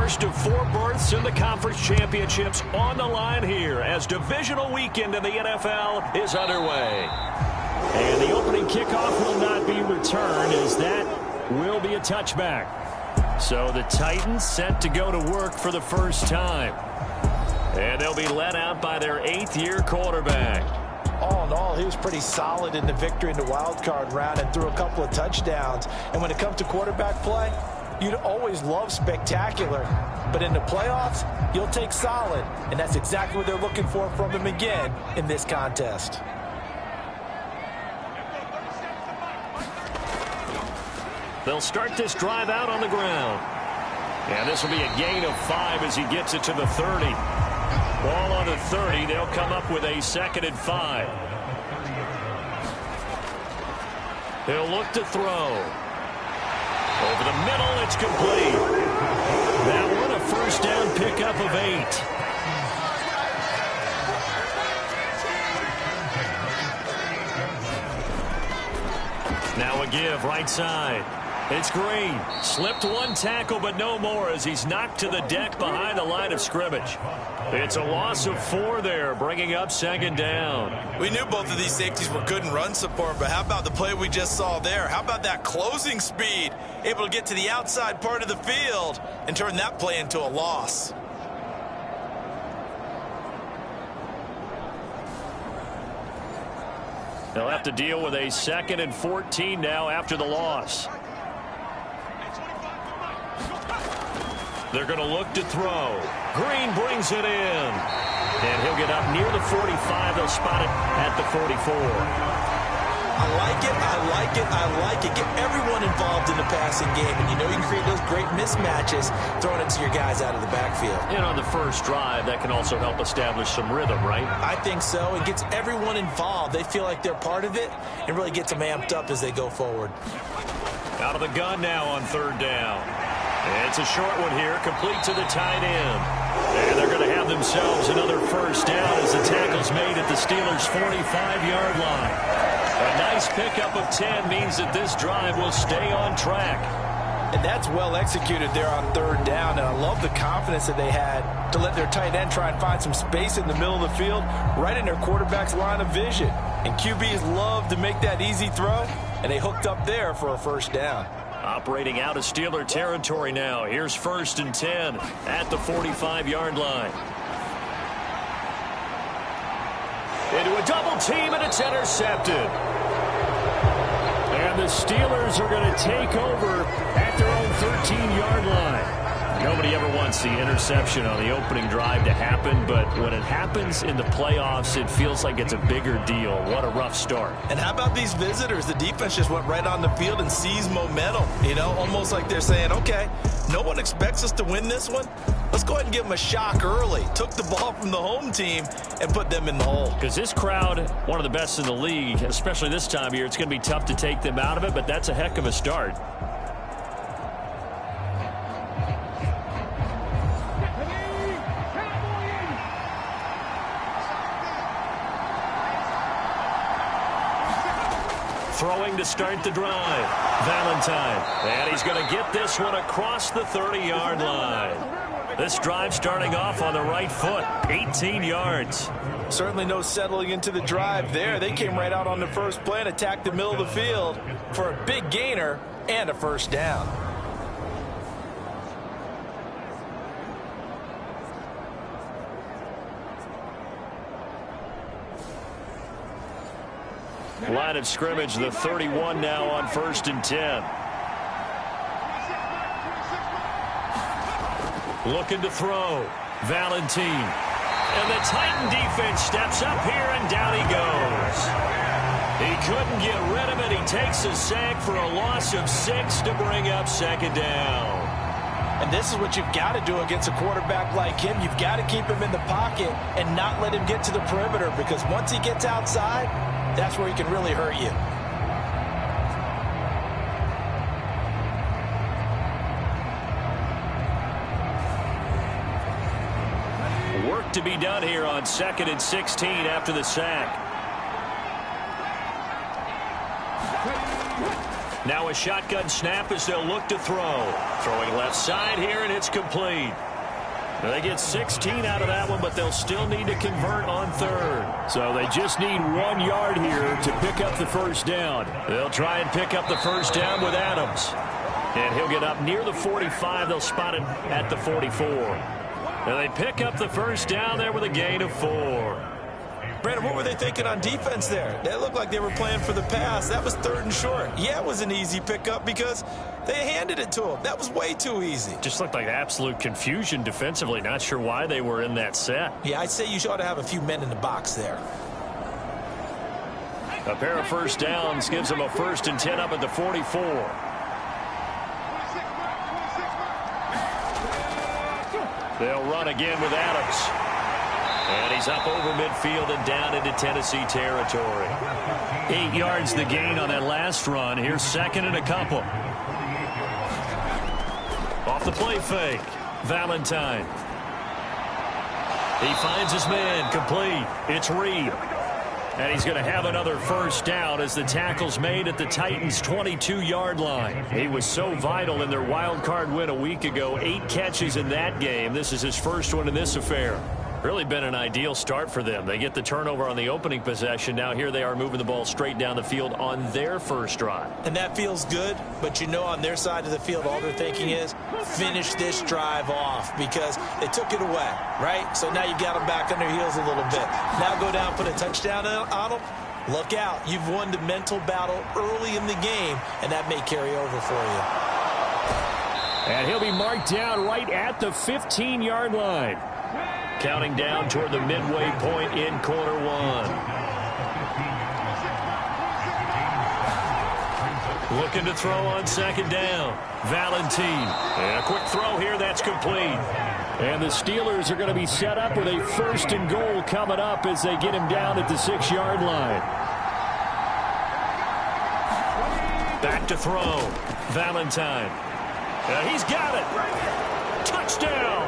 first of 4 berths in the conference championships on the line here as divisional weekend in the NFL is underway. And the opening kickoff will not be returned as that will be a touchback. So the Titans set to go to work for the first time. And they'll be led out by their 8th-year quarterback. All in all, he was pretty solid in the victory in the wild card round and threw a couple of touchdowns. And when it comes to quarterback play, you'd always love spectacular. But in the playoffs, you'll take solid. And that's exactly what they're looking for from him again in this contest. They'll start this drive out on the ground. And this will be a gain of 5 as he gets it to the 30. Ball on the 30. They'll come up with a 2nd and 5. They'll look to throw. Over the middle, it's complete. That one a first down pickup of 8. Now a give right side. It's Green. Slipped one tackle, but no more as he's knocked to the deck behind the line of scrimmage. It's a loss of 4 there, bringing up 2nd down. We knew both of these safeties were good in run support, but how about the play we just saw there? How about that closing speed? Able to get to the outside part of the field and turn that play into a loss. They'll have to deal with a 2nd and 14 now after the loss. They're going to look to throw. Green brings it in. And he'll get up near the 45. They'll spot it at the 44. I like it, I like it, I like it. Get everyone involved in the passing game. And you know you can create those great mismatches throwing it to your guys out of the backfield. And on the first drive, that can also help establish some rhythm, right? I think so. It gets everyone involved. They feel like they're part of it and really gets them amped up as they go forward. Out of the gun now on 3rd down. It's a short one here, complete to the tight end. And they're going to have themselves another first down as the tackle's made at the Steelers' 45-yard line. A nice pickup of 10 means that this drive will stay on track. And that's well executed there on 3rd down. And I love the confidence that they had to let their tight end try and find some space in the middle of the field, right in their quarterback's line of vision. And QBs love to make that easy throw, and they hooked up there for a first down. Operating out of Steeler territory now. Here's 1st and 10 at the 45-yard line. Into a double team, and it's intercepted. And the Steelers are going to take over at their own 13-yard line. Nobody ever wants the interception on the opening drive to happen, but when it happens in the playoffs, it feels like it's a bigger deal. What a rough start. And how about these visitors? The defense just went right on the field and seized momentum. You know, almost like they're saying, okay, no one expects us to win this one. Let's go ahead and give them a shock early. Took the ball from the home team and put them in the hole. Because this crowd, one of the best in the league, especially this time of year, it's going to be tough to take them out of it, but that's a heck of a start. Throwing to start the drive. Valentine. And he's going to get this one across the 30-yard line. This drive starting off on the right foot. 18 yards. Certainly no settling into the drive there. They came right out on the first play and attacked the middle of the field for a big gainer and a first down. Line of scrimmage, the 31 now on 1st and 10. Looking to throw. Valentine. And the Titan defense steps up here, and down he goes. He couldn't get rid of it. He takes a sack for a loss of 6 to bring up 2nd down. And this is what you've got to do against a quarterback like him. You've got to keep him in the pocket and not let him get to the perimeter, because once he gets outside, that's where he can really hurt you. Work to be done here on 2nd and 16 after the sack. Now a shotgun snap as they'll look to throw. Throwing left side here, and it's complete. They get 16 out of that one, but they'll still need to convert on third. So they just need 1 yard here to pick up the first down. They'll try and pick up the first down with Adams. And he'll get up near the 45. They'll spot it at the 44. And they pick up the first down there with a gain of 4. Brandon, what were they thinking on defense there? They looked like they were playing for the pass. That was 3rd and short. Yeah, it was an easy pickup because they handed it to him. That was way too easy. Just looked like absolute confusion defensively. Not sure why they were in that set. Yeah, I'd say you ought to have a few men in the box there. A pair of first downs gives them a 1st and 10 up at the 44. They'll run again with Adams. And he's up over midfield and down into Tennessee territory. 8 yards the gain on that last run. Here's 2nd and a couple. Off the play fake. Valentine. He finds his man. Complete. It's Reed. And he's going to have another first down as the tackle's made at the Titans' 22-yard line. He was so vital in their wild card win a week ago. 8 catches in that game. This is his first one in this affair. Really been an ideal start for them. They get the turnover on the opening possession. Now here they are moving the ball straight down the field on their first drive. And that feels good, but you know on their side of the field all they're thinking is finish this drive off because they took it away, right? So now you got them back on their heels a little bit. Now go down, put a touchdown on them. Look out. You've won the mental battle early in the game, and that may carry over for you. And he'll be marked down right at the 15-yard line. Counting down toward the midway point in quarter 1. Looking to throw on 2nd down. Valentine. And a quick throw here. That's complete. And the Steelers are going to be set up with a 1st and goal coming up as they get him down at the 6-yard line. Back to throw. Valentine. He's got it. Touchdown.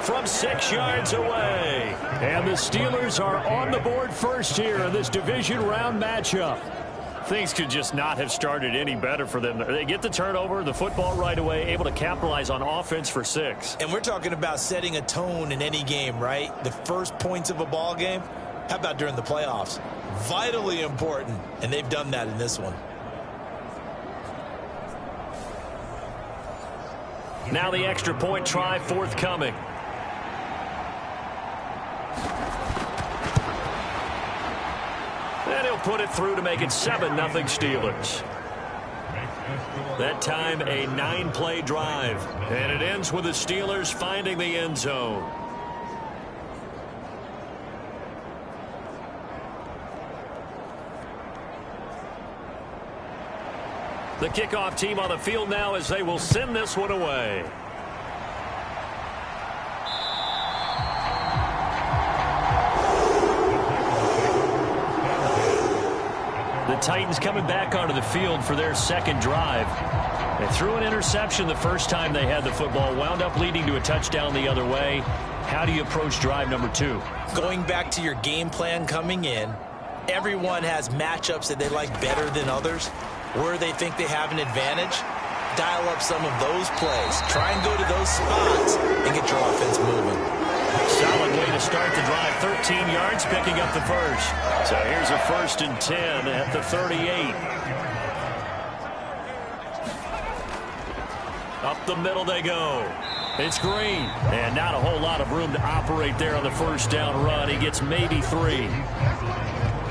From 6 yards away. And the Steelers are on the board first here in this division round matchup. Things could just not have started any better for them. They get the turnover, the football right away, able to capitalize on offense for 6. And we're talking about setting a tone in any game, right? The first points of a ball game. How about during the playoffs? Vitally important. And they've done that in this one. Now the extra point try forthcoming. And he'll put it through to make it 7-0 Steelers. That time a 9-play drive. And it ends with the Steelers finding the end zone. The kickoff team on the field now as they will send this one away. The Titans coming back onto the field for their 2nd drive. They threw an interception the first time they had the football, wound up leading to a touchdown the other way. How do you approach drive number 2? Going back to your game plan coming in, everyone has matchups that they like better than others. Where they think they have an advantage, dial up some of those plays. Try and go to those spots and get your offense moving. Solid way to start the drive. 13 yards, picking up the first. So here's a 1st and 10 at the 38. Up the middle they go. It's Green. And not a whole lot of room to operate there on the first down run. He gets maybe 3.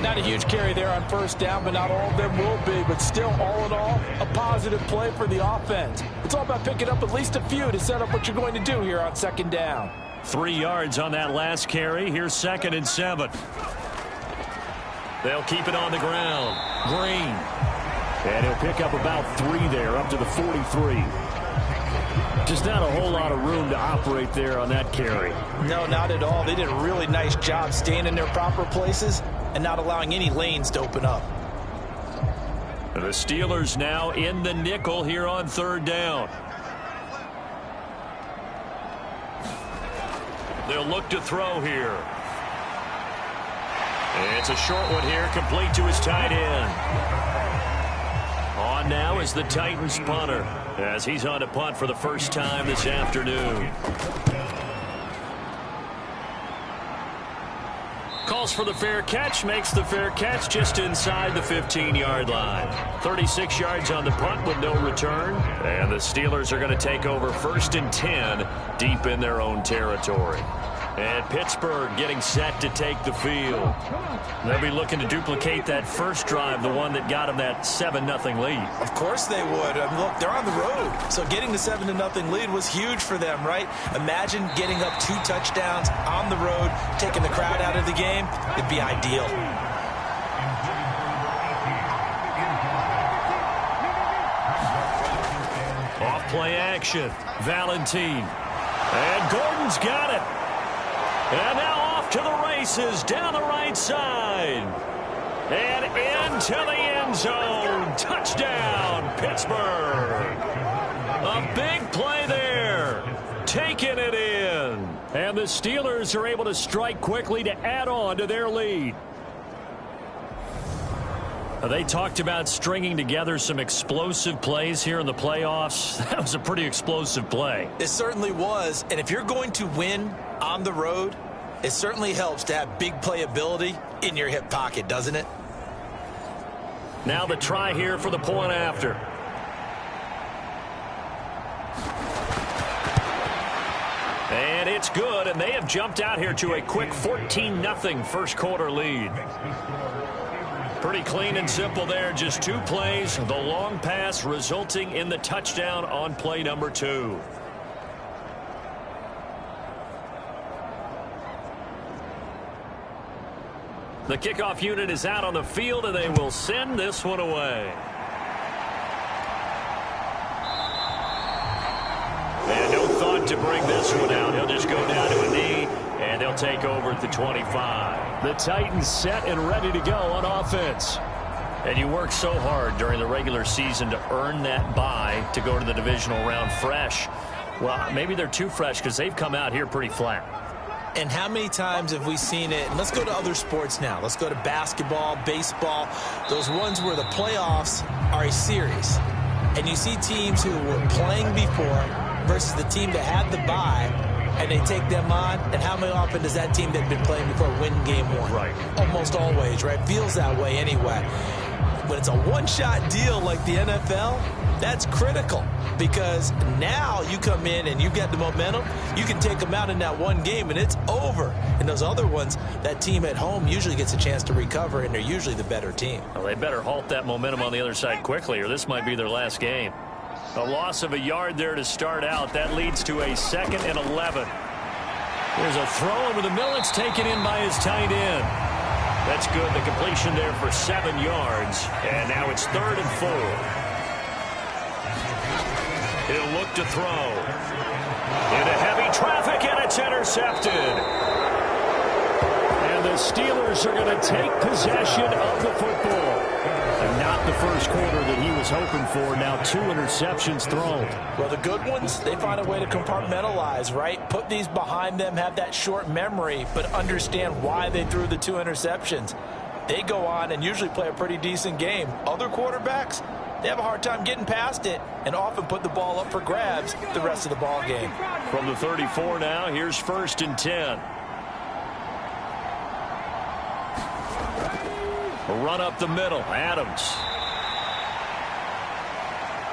Not a huge carry there on first down, but not all of them will be. But still, all in all, a positive play for the offense. It's all about picking up at least a few to set up what you're going to do here on 2nd down. 3 yards on that last carry. Here's 2nd and 7. They'll keep it on the ground. Green. And he'll pick up about 3 there, up to the 43. Just not a whole lot of room to operate there on that carry. No, not at all. They did a really nice job staying in their proper places and not allowing any lanes to open up. The Steelers now in the nickel here on 3rd down. They'll look to throw here. It's a short one here, complete to his tight end. On now is the Titans punter as he's on to punt for the first time this afternoon. Calls for the fair catch, makes the fair catch just inside the 15-yard line. 36 yards on the punt with no return. And the Steelers are going to take over 1st and 10 deep in their own territory. And Pittsburgh getting set to take the field. They'll be looking to duplicate that first drive, the one that got them that 7-0 lead. Of course they would. I mean, look, they're on the road. So getting the 7-0 lead was huge for them, right? Imagine getting up 2 touchdowns on the road, taking the crowd out of the game. It'd be ideal. Off play action. Valentine. And Gordon's got it. And now off to the races down the right side. And into the end zone. Touchdown, Pittsburgh. A big play there. Taking it in. And the Steelers are able to strike quickly to add on to their lead. They talked about stringing together some explosive plays here in the playoffs. That was a pretty explosive play. It certainly was. And if you're going to win on the road, it certainly helps to have big playability in your hip pocket, doesn't it? Now the try here for the point after. And it's good, and they have jumped out here to a quick 14-0 first quarter lead. Pretty clean and simple there. Just 2 plays. The long pass resulting in the touchdown on play number 2. The kickoff unit is out on the field, and they will send this one away. And no thought to bring this one out. He'll just go down to a knee, and they'll take over at the 25. The Titans set and ready to go on offense. And you work so hard during the regular season to earn that bye to go to the divisional round fresh. Well, maybe they're too fresh because they've come out here pretty flat. And how many times have we seen it? And let's go to other sports now. Let's go to basketball, baseball, those ones where the playoffs are a series. And you see teams who were playing before versus the team that had the bye, and they take them on. And how many often does that team that had been playing before win game 1? Right. Almost always, right? Feels that way anyway. When it's a one-shot deal like the NFL, that's critical because now you come in and you get the momentum. You can take them out in that one game, and it's over. And those other ones, that team at home usually gets a chance to recover, and they're usually the better team. Well, they better halt that momentum on the other side quickly, or this might be their last game. A loss of a yard there to start out. That leads to a 2nd and 11. There's a throw over the middle. It's taken in by his tight end. That's good. The completion there for 7 yards. And now it's 3rd and 4. He'll look to throw. Into heavy traffic, and it's intercepted. And the Steelers are going to take possession of the football. And not the first quarter that he was hoping for. Now 2 interceptions thrown. Well, the good ones, they find a way to compartmentalize, right? Put these behind them, have that short memory, but understand why they threw the 2 interceptions. They go on and usually play a pretty decent game. Other quarterbacks, they have a hard time getting past it and often put the ball up for grabs the rest of the ball game. From the 34 now, here's 1st and 10. A run up the middle. Adams.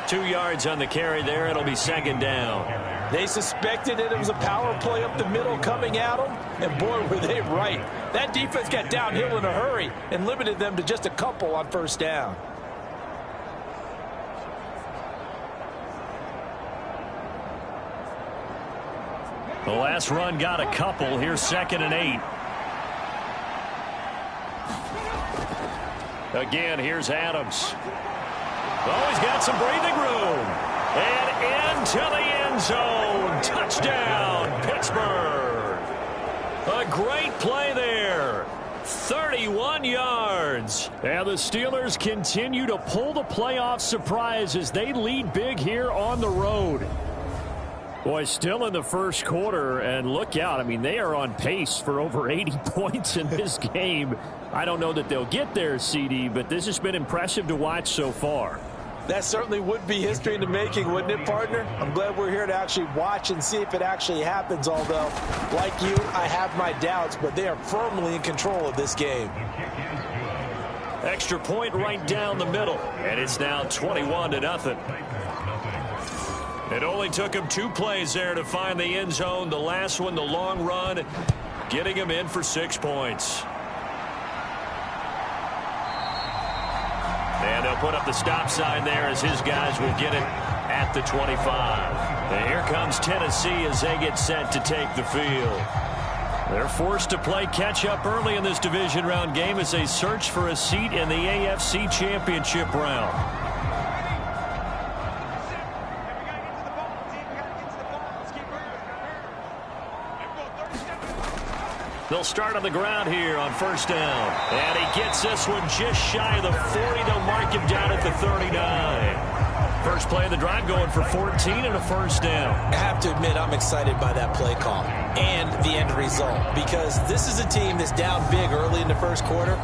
2 yards on the carry there. It'll be 2nd down. They suspected it was a power play up the middle coming at them, and boy, were they right. That defense got downhill in a hurry and limited them to just a couple on 1st down. The last run got a couple. Here's 2nd and 8. Again, here's Adams. Oh, he's got some breathing room. And into the end zone. Touchdown, Pittsburgh. A great play there. 31 yards. And the Steelers continue to pull the playoff surprise as they lead big here on the road. Boy, still in the first quarter, and look out. I mean, they are on pace for over 80 points in this game. I don't know that they'll get there, CD, but this has been impressive to watch so far. That certainly would be history in the making, wouldn't it, partner? I'm glad we're here to actually watch and see if it actually happens, although, like you, I have my doubts, but they are firmly in control of this game. Extra point right down the middle, and it's now 21-0. It only took him 2 plays there to find the end zone. The last one, the long run, getting him in for 6 points. And they'll put up the stop sign there as his guys will get it at the 25. And here comes Tennessee as they get set to take the field. They're forced to play catch-up early in this division round game as they search for a seat in the AFC Championship round. They'll start on the ground here on first down. And he gets this one just shy of the 40. They'll mark him down at the 39. First play of the drive going for 14 and a first down. I have to admit I'm excited by that play call and the end result because this is a team that's down big early in the first quarter,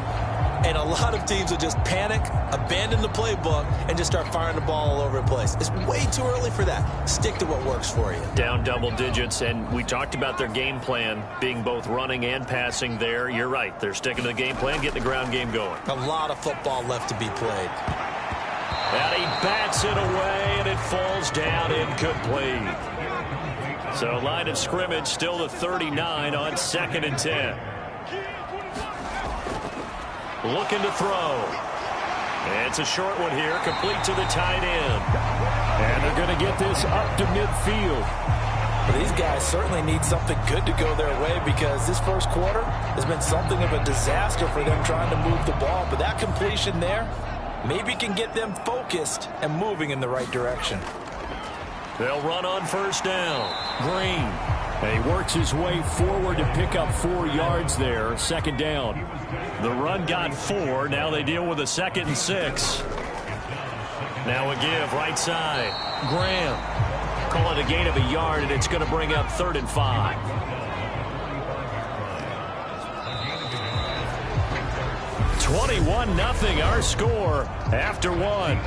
and a lot of teams will just panic, abandon the playbook, and just start firing the ball all over the place. It's way too early for that. Stick to what works for you. Down double digits, and we talked about their game plan being both running and passing there. You're right. They're sticking to the game plan, getting the ground game going. A lot of football left to be played. And he bats it away, and it falls down incomplete. So line of scrimmage still the 39 on 2nd and 10. Looking to throw. It's a short one here, complete to the tight end. And they're going to get this up to midfield. Well, these guys certainly need something good to go their way because this first quarter has been something of a disaster for them trying to move the ball. But that completion there maybe can get them focused and moving in the right direction. They'll run on first down. Green. And he works his way forward to pick up 4 yards there. Second down. The run got 4. Now they deal with a 2nd and 6. Now a give right side. Graham. Call it a gain of a yard, and it's going to bring up 3rd and 5. (21-0) our score after 1.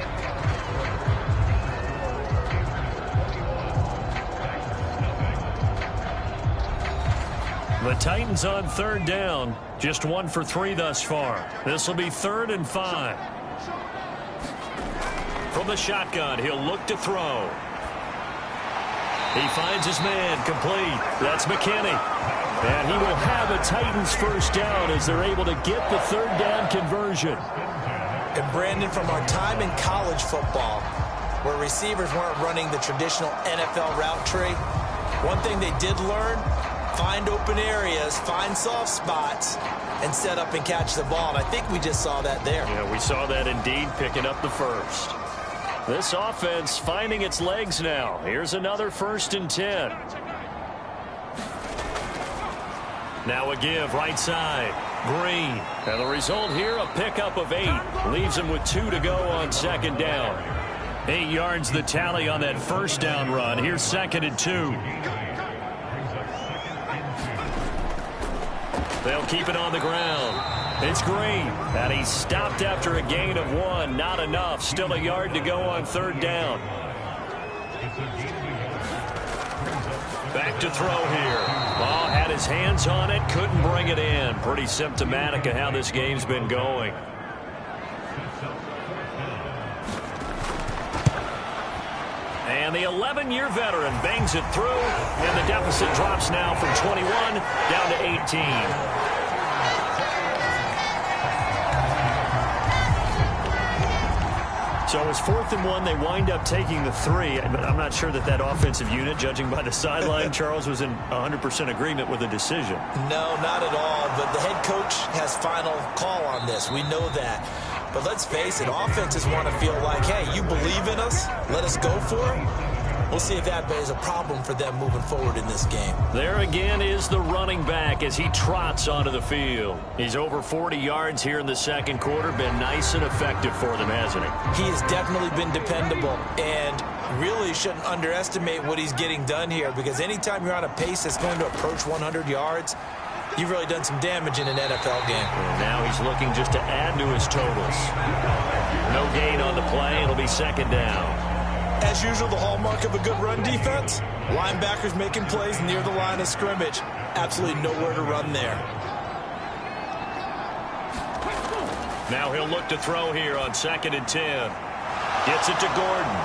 The Titans on 3rd down. Just 1 for 3 thus far. This will be 3rd and 5. From the shotgun, he'll look to throw. He finds his man complete. That's McKinney. And he will have a Titans first down as they're able to get the 3rd down conversion. And Brandon, from our time in college football, where receivers weren't running the traditional NFL route tree, one thing they did learn: find open areas, find soft spots, and set up and catch the ball. And I think we just saw that there. Yeah, we saw that indeed, picking up the first. This offense finding its legs now. Here's another 1st and 10. Now a give right side. Green. And the result here, a pickup of 8. Leaves him with 2 to go on 2nd down. 8 yards the tally on that first down run. Here's 2nd and 2. They'll keep it on the ground. It's Green, and he's stopped after a gain of 1. Not enough. Still a yard to go on 3rd down. Back to throw here. Ball had his hands on it, couldn't bring it in. Pretty symptomatic of how this game's been going. And the 11-year veteran bangs it through, and the deficit drops now from 21 down to 18. So it's 4th and 1. They wind up taking the 3, but I'm not sure that that offensive unit, judging by the sideline, Charles, was in 100% agreement with the decision. No, not at all. But the head coach has final call on this. We know that. But let's face it, offenses want to feel like, hey, you believe in us, let us go for it. We'll see if that is a problem for them moving forward in this game. There again is the running back as he trots onto the field. He's over 40 yards here in the second quarter. Been nice and effective for them, hasn't he? He has definitely been dependable, and really shouldn't underestimate what he's getting done here, because anytime you're on a pace that's going to approach 100 yards, you've really done some damage in an NFL game. And now he's looking just to add to his totals. No gain on the play. It'll be second down. As usual, the hallmark of a good run defense, linebackers making plays near the line of scrimmage. Absolutely nowhere to run there. Now he'll look to throw here on 2nd and 10. Gets it to Gordon.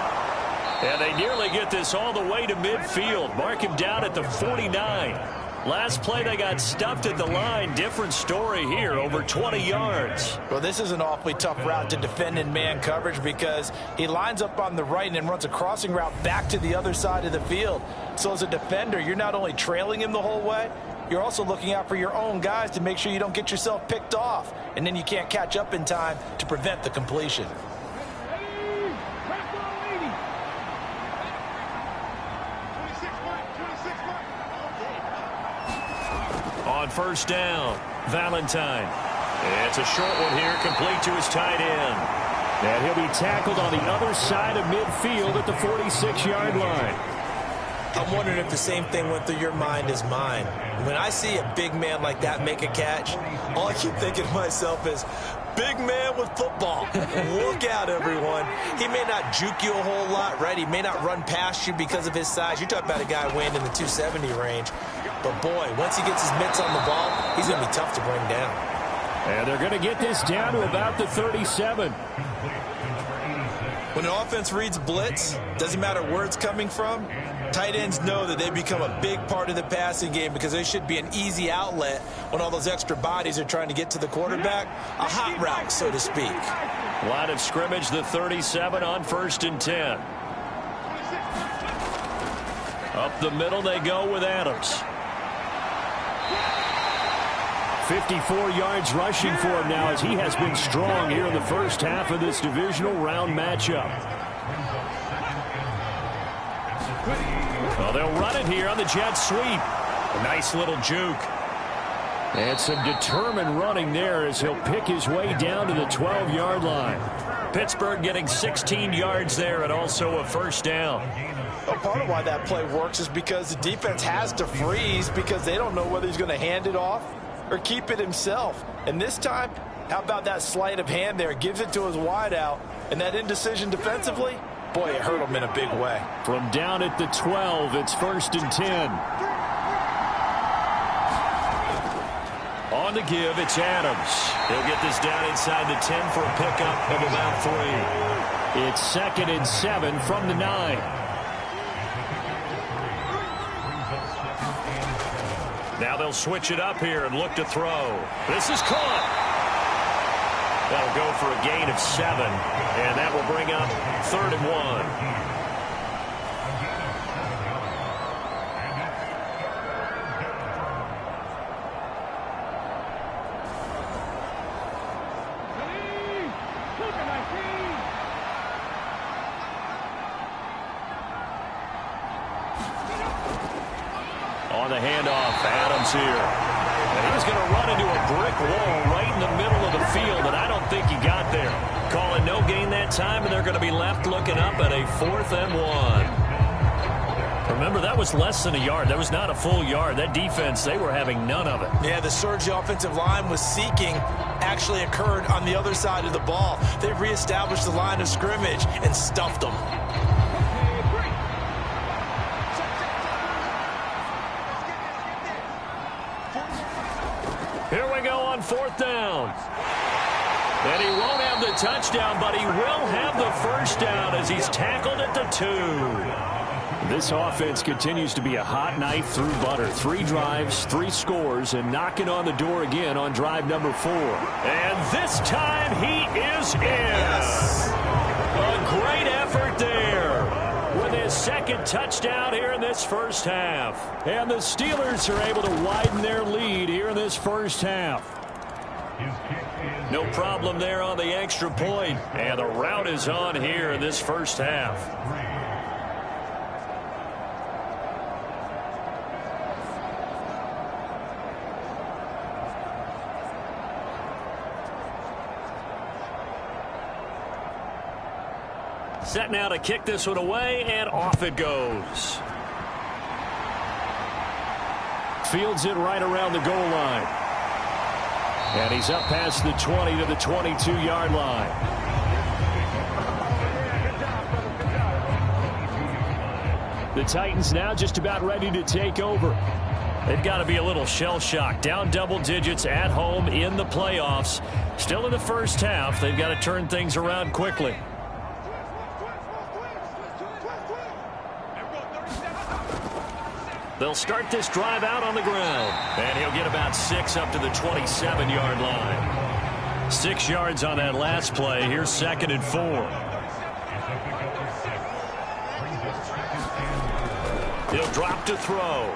And they nearly get this all the way to midfield. Mark him down at the 49. Last play they got stuffed at the line. Different story here, over 20 yards. Well, this is an awfully tough route to defend in man coverage because he lines up on the right and then runs a crossing route back to the other side of the field. So as a defender, you're not only trailing him the whole way, you're also looking out for your own guys to make sure you don't get yourself picked off. And then you can't catch up in time to prevent the completion. On 1st down, Valentine. It's a short one here, complete to his tight end. And he'll be tackled on the other side of midfield at the 46-yard line. I'm wondering if the same thing went through your mind as mine. When I see a big man like that make a catch, all I keep thinking to myself is, big man with football. Look out, everyone. He may not juke you a whole lot, right? He may not run past you because of his size. You're talking about a guy weighing in the 270 range. But, boy, once he gets his mitts on the ball, he's going to be tough to bring down. And they're going to get this down to about the 37. When an offense reads blitz, doesn't matter where it's coming from, tight ends know that they become a big part of the passing game because they should be an easy outlet when all those extra bodies are trying to get to the quarterback. A hot route, so to speak. Line of scrimmage, the 37 on 1st and 10. Up the middle they go with Adams. 54 yards rushing for him now as he has been strong here in the first half of this divisional round matchup. Well, they'll run it here on the jet sweep. A nice little juke. And some determined running there as he'll pick his way down to the 12-yard line. Pittsburgh getting 16 yards there and also a 1st down. Well, part of why that play works is because the defense has to freeze because they don't know whether he's going to hand it off or keep it himself. And this time, how about that sleight of hand there? Gives it to his wideout. And that indecision defensively, boy, it hurt him in a big way. From down at the 12, it's 1st and 10. On the give, it's Adams. He'll get this down inside the 10 for a pickup of about 3. It's 2nd and 7 from the 9. Now they'll switch it up here and look to throw. This is caught. That'll go for a gain of 7, and that will bring up 3rd and 1. On the handoff, Adams here. And he's going to run into a brick wall right in the middle of the field, and I don't think he got there. Calling no gain that time, and they're going to be left looking up at a 4th and 1. Remember, that was less than a yard. That was not a full yard. That defense, they were having none of it. Yeah, the surge the offensive line was seeking actually occurred on the other side of the ball. They reestablished the line of scrimmage and stuffed them. Here we go on 4th down. And he won't have the touchdown, but he will have the 1st down as he's tackled at the 2. This offense continues to be a hot knife through butter. 3 drives, 3 scores, and knocking on the door again on drive number 4. And this time he is in. Yes. A great effort there with his 2nd touchdown here in this first half. And the Steelers are able to widen their lead here in this first half. No problem there on the extra point. And the route is on here in this first half. Set now to kick this one away, and off it goes. fields it right around the goal line. And he's up past the 20 to the 22-yard line. The Titans now just about ready to take over. They've got to be a little shell-shocked. Down double digits at home in the playoffs. Still in the first half. They've got to turn things around quickly. They'll start this drive out on the ground. And he'll get about 6 up to the 27-yard line. 6 yards on that last play. Here's 2nd and 4. He'll drop to throw.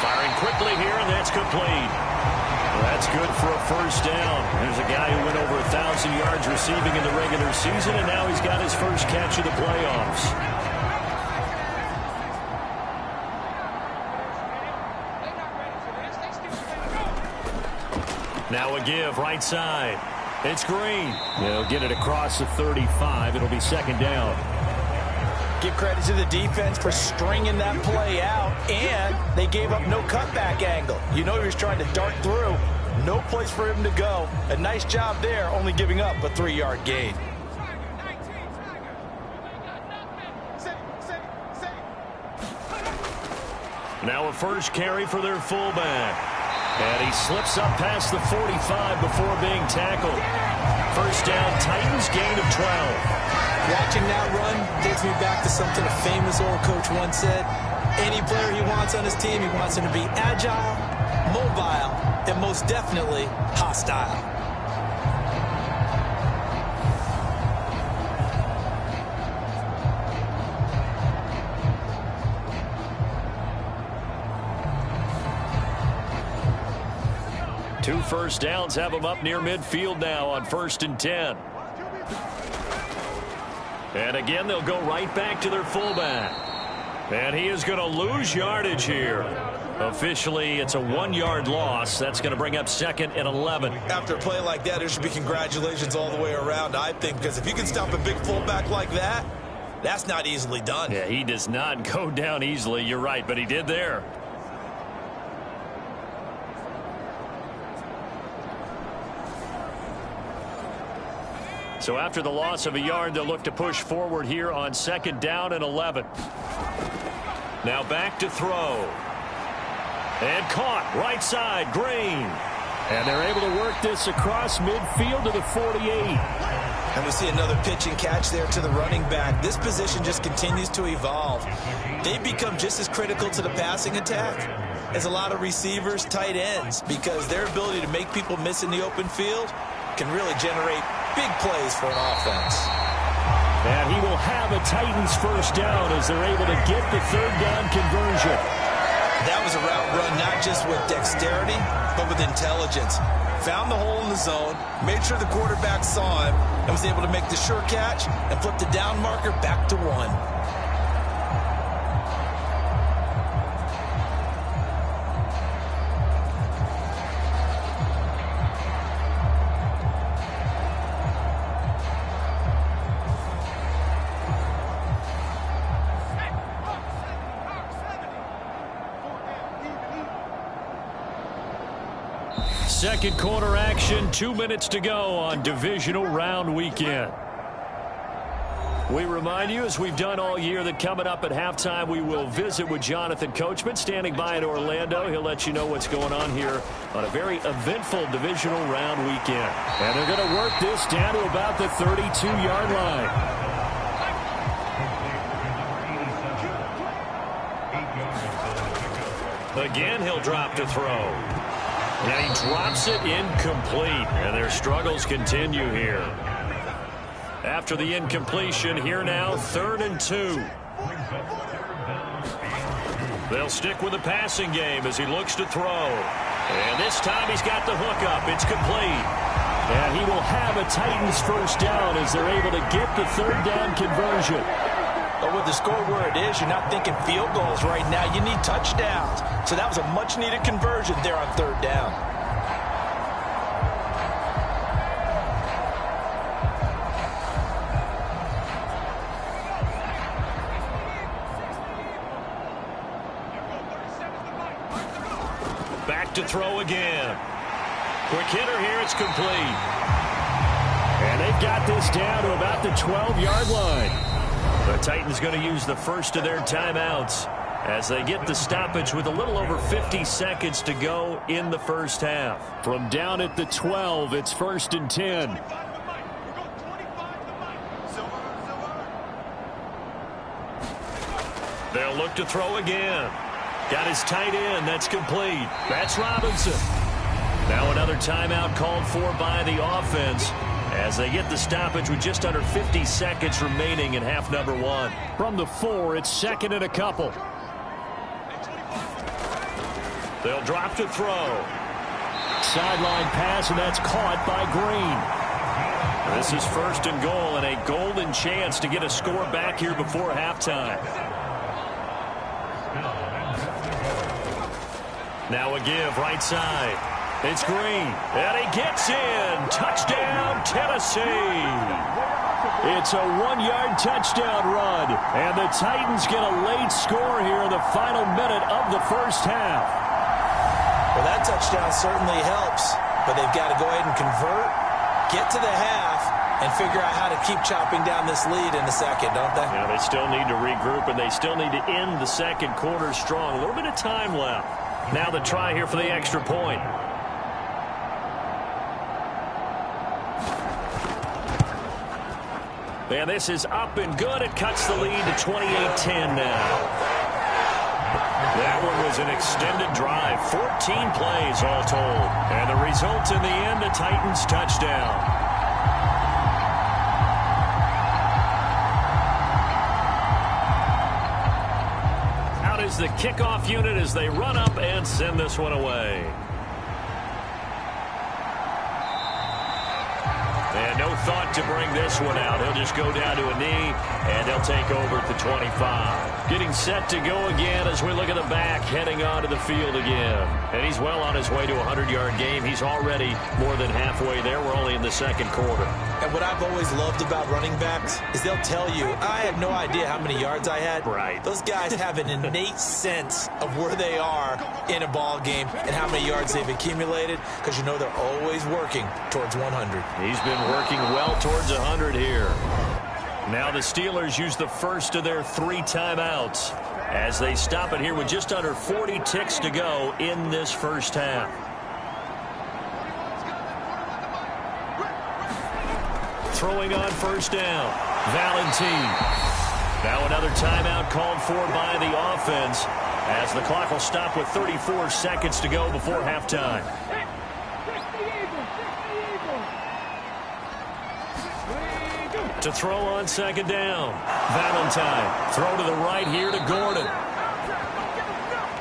Firing quickly here, and that's complete. Well, that's good for a first down. There's a guy who went over 1,000 yards receiving in the regular season, and now he's got his first catch of the playoffs. Now a give right side. It's Green. They'll get it across the 35. It'll be 2nd down. Give credit to the defense for stringing that play out, and they gave up no cutback angle. You know he was trying to dart through. No place for him to go. A nice job there, only giving up a 3-yard gain. Now a first carry for their fullback. And he slips up past the 45 before being tackled. First down, Titans, gain of 12. Watching that run takes me back to something a famous old coach once said. Any player he wants on his team, he wants him to be agile, mobile, and most definitely hostile. Two first downs have him up near midfield now on 1st and 10. And again, they'll go right back to their fullback. And he is going to lose yardage here. Officially, it's a 1-yard loss. That's going to bring up 2nd and 11. After a play like that, there should be congratulations all the way around, I think, because if you can stop a big fullback like that, that's not easily done. Yeah, he does not go down easily. You're right, but he did there. So after the loss of a yard, they'll look to push forward here on 2nd down and 11. Now back to throw. And caught right side, Green. And they're able to work this across midfield to the 48. And we see another pitch and catch there to the running back. This position just continues to evolve. They become just as critical to the passing attack as a lot of receivers, tight ends, because their ability to make people miss in the open field can really generate big plays for an offense. And he will have a Titans first down as they're able to get the 3rd down conversion. That was a route run not just with dexterity, but with intelligence. Found the hole in the zone, made sure the quarterback saw him, and was able to make the sure catch and flip the down marker back to 1. Second quarter action, 2 minutes to go on divisional round weekend. We remind you, as we've done all year, that coming up at halftime, we will visit with Jonathan Coachman, standing by in Orlando. He'll let you know what's going on here on a very eventful divisional round weekend. And they're going to work this down to about the 32-yard line. Again, he'll drop to throw. And he drops it incomplete. And their struggles continue here. After the incompletion, here now, 3rd and 2. They'll stick with the passing game as he looks to throw. And this time he's got the hook up. It's complete. And he will have a Titans first down as they're able to get the 3rd down conversion. But with the score where it is, you're not thinking field goals right now. You need touchdowns. So that was a much-needed conversion there on 3rd down. look to throw again. Quick hitter here. It's complete. And they've got this down to about the 12-yard line. The Titans going to use the first of their timeouts as they get the stoppage with a little over 50 seconds to go in the first half. From down at the 12, it's 1st and 10. They'll look to throw again. Got his tight end. That's complete. That's Robinson. Now another timeout called for by the offense as they get the stoppage with just under 50 seconds remaining in half number 1. From the 4, it's 2nd and a couple. They'll drop to throw. Sideline pass, and that's caught by Green. This is 1st and goal, and a golden chance to get a score back here before halftime. Now a give right side. It's Green, and he gets in. Touchdown, Tennessee. It's a 1-yard touchdown run, and the Titans get a late score here in the final minute of the first half. Well, that touchdown certainly helps, but they've got to go ahead and convert, get to the half, and figure out how to keep chopping down this lead in the second, don't they? Yeah, they still need to regroup, and they still need to end the second quarter strong. A little bit of time left. Now the try here for the extra point. And this is up and good. It cuts the lead to 28-10 now. That one was an extended drive. 14 plays all told. And the result in the end, a Titans touchdown. Out is the kickoff unit as they run up and send this one away. And no thought to bring this one out. He'll just go down to a knee, and he'll take over at the 25. Getting set to go again as we look at the back, heading onto the field again. And he's well on his way to a 100-yard game. He's already more than halfway there. We're only in the second quarter. And what I've always loved about running backs is they'll tell you, I had no idea how many yards I had. Right. Those guys have an innate sense of where they are in a ball game and how many yards they've accumulated, because you know they're always working towards 100. He's been working well towards 100 here. Now the Steelers use the first of their 3 timeouts as they stop it here with just under 40 ticks to go in this first half. Throwing on first down, Valentine. Now another timeout called for by the offense as the clock will stop with 34 seconds to go before halftime. To throw on second down, Valentine. Throw to the right here to Gordon.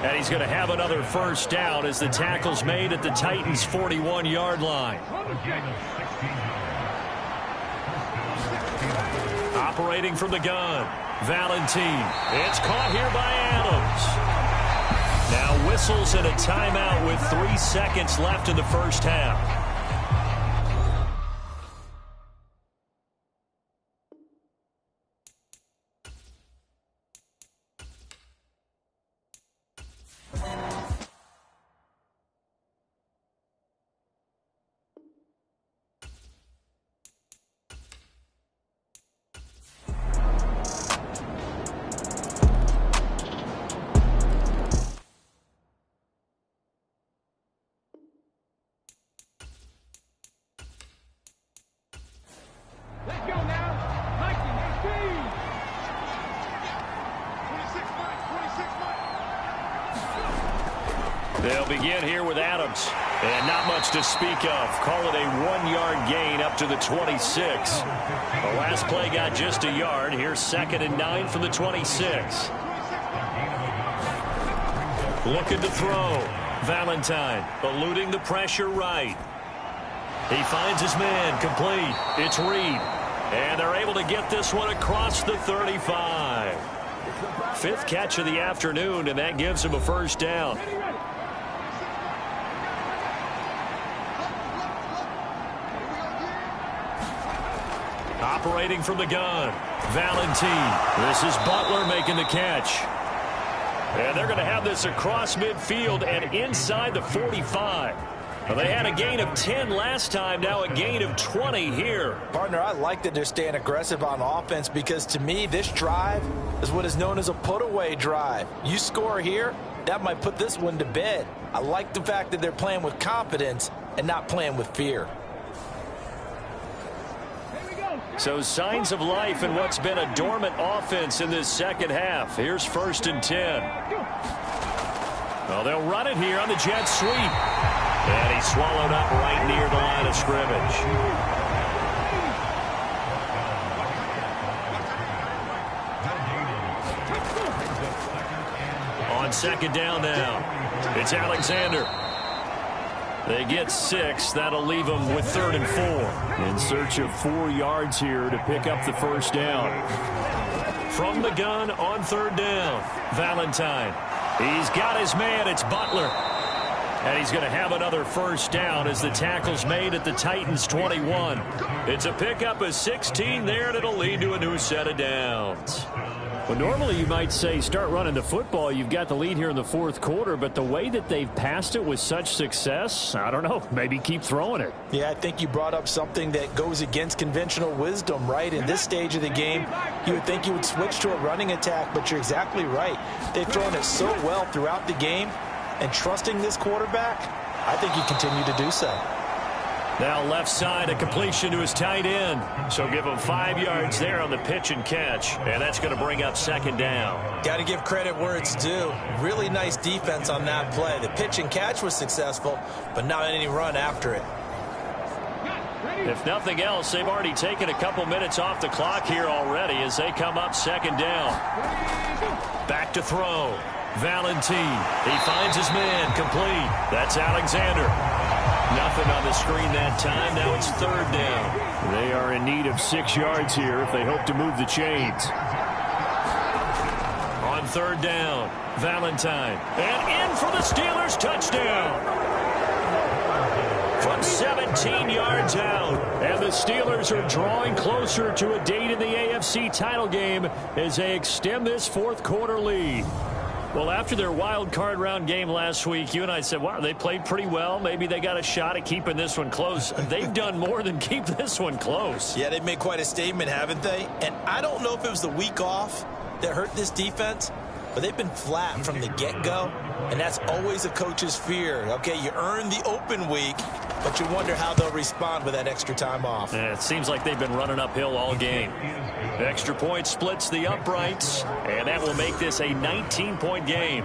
And he's going to have another first down as the tackle's made at the Titans' 41-yard line. Operating from the gun, Valentine. It's caught here by Adams. Now whistles and a timeout with 3 seconds left in the first half. They'll begin here with Adams. And not much to speak of. Call it a 1-yard gain up to the 26. The last play got just a yard. Here's 2nd and 9 from the 26. Looking to throw. Valentine eluding the pressure right. He finds his man complete. It's Reed. And they're able to get this one across the 35. 5th catch of the afternoon, and that gives him a first down. Operating from the gun, Valentine. This is Butler making the catch. And they're going to have this across midfield and inside the 45. Well, they had a gain of 10 last time, now a gain of 20 here. Partner, I like that they're staying aggressive on offense because to me, this drive is what is known as a put-away drive. You score here, that might put this one to bed. I like the fact that they're playing with confidence and not playing with fear. So signs of life in what's been a dormant offense in this second half. Here's 1st and 10. Well, they'll run it here on the jet sweep. And he's swallowed up right near the line of scrimmage. On 2nd down now, it's Alexander. They get 6. That'll leave them with 3rd and 4. In search of 4 yards here to pick up the 1st down. From the gun on 3rd down, Valentine. He's got his man. It's Butler. And he's going to have another 1st down as the tackle's made at the Titans' 21. It's a pickup of 16 there, and it'll lead to a new set of downs. Well, normally you might say start running the football. You've got the lead here in the 4th quarter, but the way that they've passed it with such success, I don't know, maybe keep throwing it. Yeah, I think you brought up something that goes against conventional wisdom, right? In this stage of the game, you would think you would switch to a running attack, but you're exactly right. They've thrown it so well throughout the game, and trusting this quarterback, I think you continue to do so. Now left side, a completion to his tight end. So give him 5 yards there on the pitch and catch. And that's going to bring up 2nd down. Got to give credit where it's due. Really nice defense on that play. The pitch and catch was successful, but not any run after it. If nothing else, they've already taken a couple minutes off the clock here already as they come up 2nd down. Back to throw. Valentine. He finds his man. Complete. That's Alexander. Nothing on the screen that time. Now it's 3rd down. They are in need of 6 yards here if they hope to move the chains. On 3rd down, Valentine. And in for the Steelers touchdown. From 17 yards out. And the Steelers are drawing closer to a date in the AFC title game as they extend this 4th quarter lead. Well, after their wild card round game last week, you and I said, wow, they played pretty well. Maybe they got a shot at keeping this one close. They've done more than keep this one close. Yeah, they've made quite a statement, haven't they? And I don't know if it was the week off that hurt this defense, but they've been flat from the get-go, and that's always a coach's fear. Okay, you earn the open week, but you wonder how they'll respond with that extra time off. Yeah, it seems like they've been running uphill all game. Extra point splits the uprights, and that will make this a 19-point game.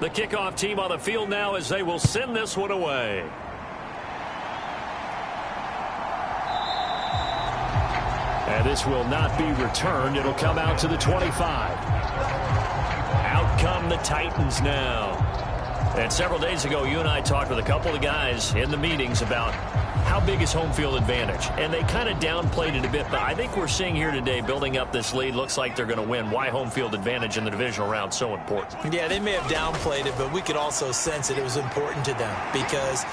The kickoff team on the field now as they will send this one away. And this will not be returned. It'll come out to the 25. Out come the Titans now. And several days ago, you and I talked with a couple of guys in the meetings about how big is home field advantage. And they kind of downplayed it a bit, but I think we're seeing here today, building up this lead, looks like they're going to win. Why home field advantage in the divisional round so important? Yeah, they may have downplayed it, but we could also sense it was important to them because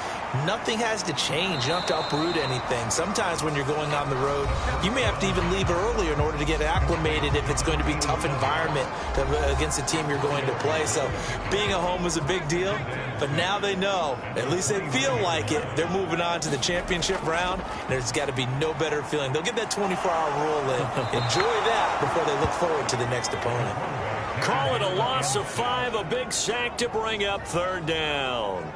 nothing has to change. You don't have to uproot anything. Sometimes when you're going on the road, you may have to even leave earlier in order to get acclimated if it's going to be a tough environment against the team you're going to play. So being at home is a big deal, but now they know, at least they feel like it, they're moving on to the championship round. There's got to be no better feeling. They'll get that 24-hour rule in. Enjoy that before they look forward to the next opponent. Call it a loss of 5, a big sack to bring up 3rd down.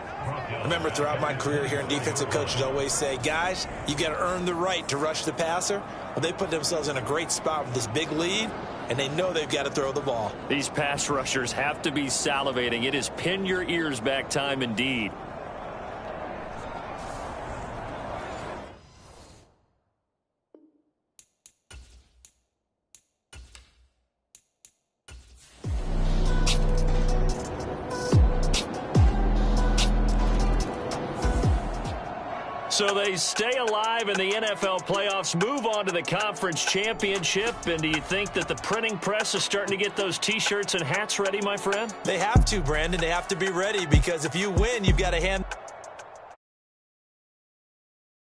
Remember, throughout my career here in defensive coaches always say, guys, you got to earn the right to rush the passer. Well, they put themselves in a great spot with this big lead, and they know they've got to throw the ball. These pass rushers have to be salivating. It is pin your ears back time indeed. So they stay alive in the NFL playoffs, move on to the conference championship. And do you think that the printing press is starting to get those T-shirts and hats ready, my friend? They have to, Brandon. They have to be ready because if you win, you've got to hand